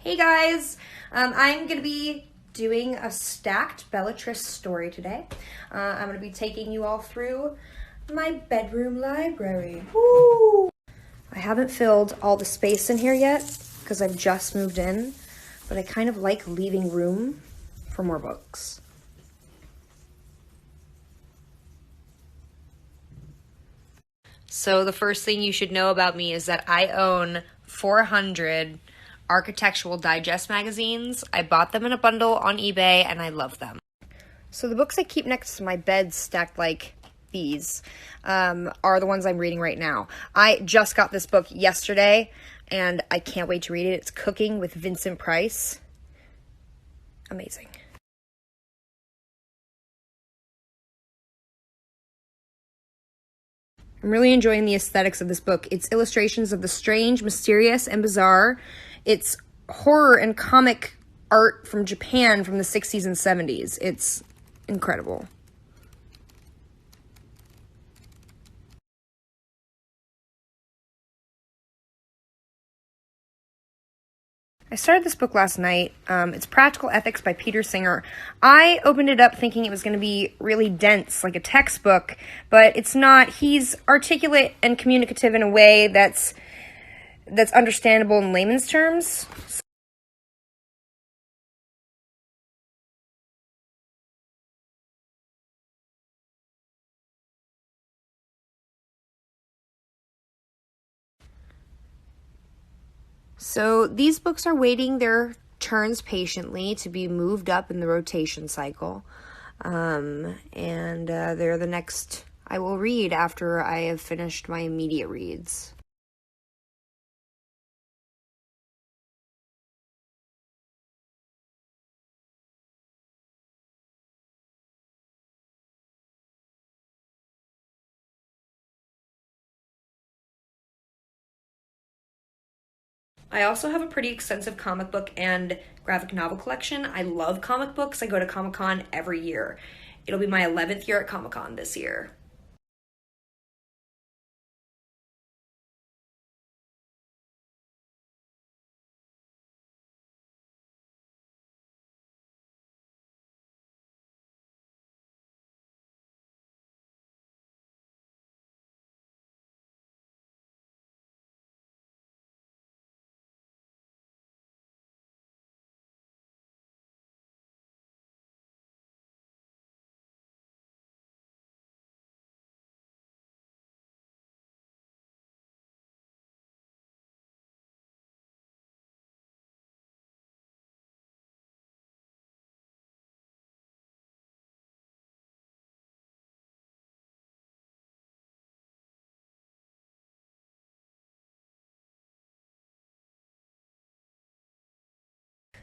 Hey guys, I'm going to be doing a stacked Bellatrix story today. I'm going to be taking you all through my bedroom library. Woo! I haven't filled all the space in here yet because I've just moved in, but I kind of like leaving room for more books. So the first thing you should know about me is that I own 400 Architectural Digest magazines. I bought them in a bundle on eBay and I love them. So the books I keep next to my bed stacked like these are the ones I'm reading right now. I just got this book yesterday and I can't wait to read it. It's Cooking with Vincent Price. Amazing. I'm really enjoying the aesthetics of this book. It's illustrations of the strange, mysterious, and bizarre. It's horror and comic art from Japan from the 60s and 70s. It's incredible. I started this book last night. It's Practical Ethics by Peter Singer. I opened it up thinking it was going to be really dense, like a textbook, but it's not. He's articulate and communicative in a way that's understandable in layman's terms. So these books are waiting their turns patiently to be moved up in the rotation cycle. They're the next I will read after I have finished my immediate reads. I also have a pretty extensive comic book and graphic novel collection. I love comic books. I go to Comic-Con every year. It'll be my 11th year at Comic-Con this year.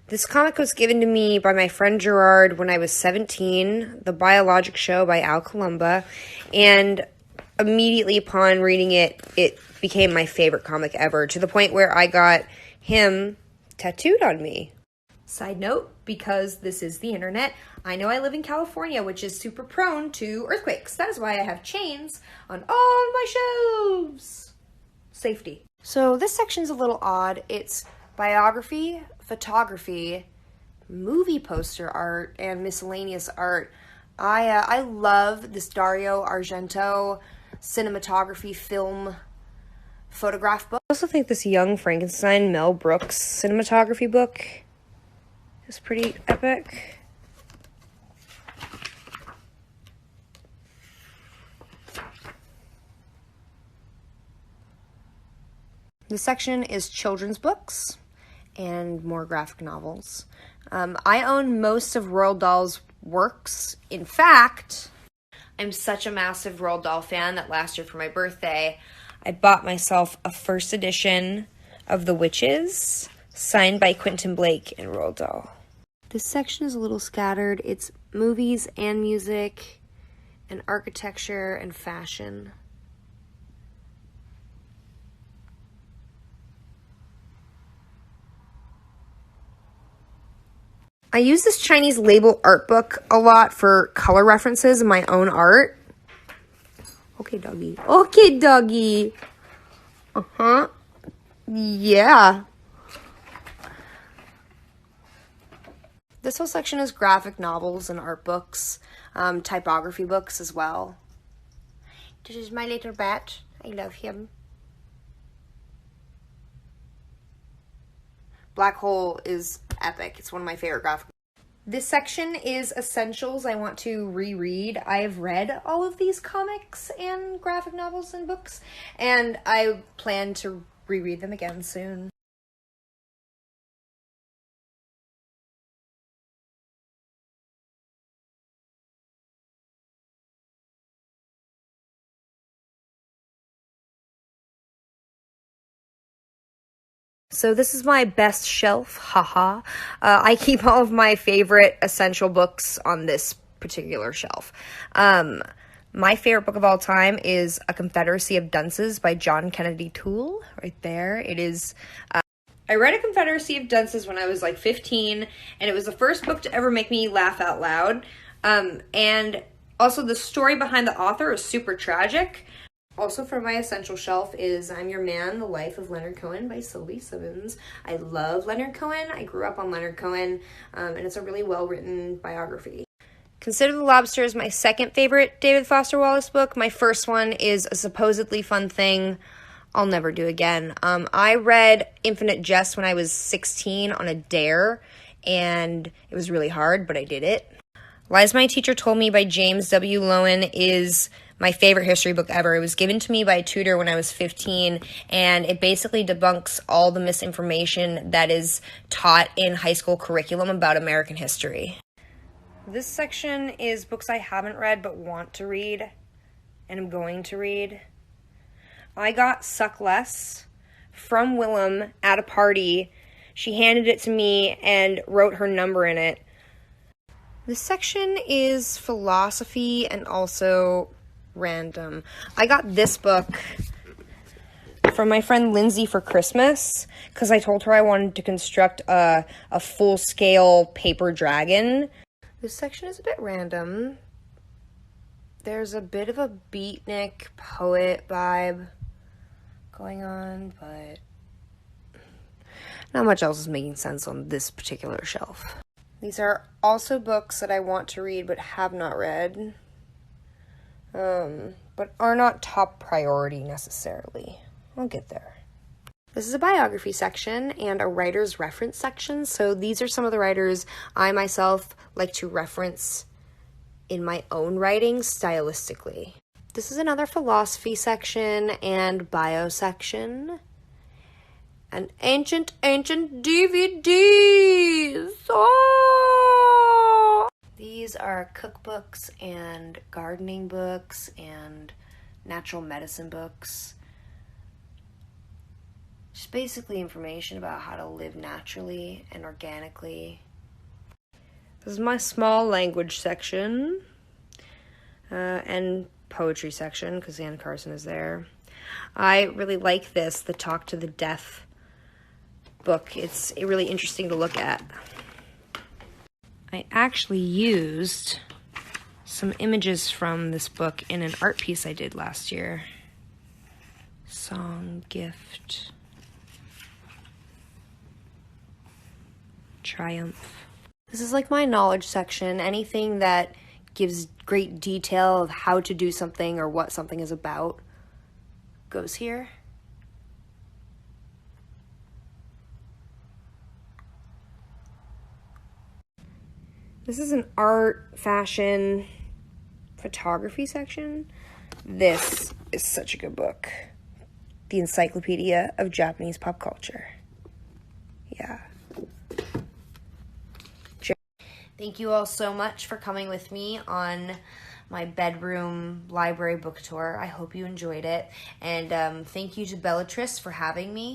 This comic was given to me by my friend Gerard when I was 17, The Biologic Show by Al Columba, and immediately upon reading it, it became my favorite comic ever, to the point where I got him tattooed on me. Side note, because this is the internet, I know I live in California, which is super prone to earthquakes. That is why I have chains on all my shelves. Safety. So this section's a little odd. It's biography, photography, movie poster art, and miscellaneous art. I love this Dario Argento cinematography film photograph book. I also think this Young Frankenstein Mel Brooks cinematography book is pretty epic. This section is children's books and more graphic novels. I own most of Roald Dahl's works. In fact, I'm such a massive Roald Dahl fan that last year for my birthday, I bought myself a first edition of The Witches, signed by Quentin Blake and Roald Dahl. This section is a little scattered. It's movies and music and architecture and fashion. I use this Chinese label art book a lot for color references in my own art. Okay, doggy. Okay, doggy. Uh-huh. Yeah. This whole section is graphic novels and art books, typography books as well. This is my little bat. I love him. Black Hole is epic. It's one of my favorite graphic. This section is essentials I want to reread. I've read all of these comics and graphic novels and books, and I plan to reread them again soon. So this is my best shelf, haha. I keep all of my favorite essential books on this particular shelf. My favorite book of all time is A Confederacy of Dunces by John Kennedy Toole, right there. It is, I read A Confederacy of Dunces when I was like 15, and it was the first book to ever make me laugh out loud. And also the story behind the author is super tragic. Also for my essential shelf is I'm Your Man, The Life of Leonard Cohen by Sylvie Simmons. I love Leonard Cohen. I grew up on Leonard Cohen, and it's a really well-written biography. Consider the Lobster is my second favorite David Foster Wallace book. My first one is A Supposedly Fun Thing I'll Never Do Again. I read Infinite Jest when I was 16 on a dare, and it was really hard, but I did it. Lies My Teacher Told Me by James W. Lowen is my favorite history book ever. It was given to me by a tutor when I was 15, and it basically debunks all the misinformation that is taught in high school curriculum about American history. This section is books I haven't read but want to read and I'm going to read. I got Suck Less from Willem at a party. She handed it to me and wrote her number in it. This section is philosophy and also random. I got this book from my friend Lindsay for Christmas because I told her I wanted to construct a full-scale paper dragon. This section is a bit random. There's a bit of a beatnik poet vibe going on, but not much else is making sense on this particular shelf. These are also books that I want to read but have not read, but are not top priority necessarily. I'll get there. This is a biography section and a writer's reference section, so these are some of the writers I myself like to reference in my own writing stylistically. This is another philosophy section and bio section. And ancient DVDs! Oh! These are cookbooks and gardening books and natural medicine books. Just basically information about how to live naturally and organically. This is my small language section and poetry section because Anne Carson is there. I really like this, the Talk to the Deaf book. It's really interesting to look at. I actually used some images from this book in an art piece I did last year. Song, gift, triumph. This is like my knowledge section. Anything that gives great detail of how to do something or what something is about goes here. This is an art, fashion, photography section. This is such a good book. The Encyclopedia of Japanese Pop Culture. Yeah. Thank you all so much for coming with me on my bedroom library book tour. I hope you enjoyed it. And thank you to Bellatrix for having me.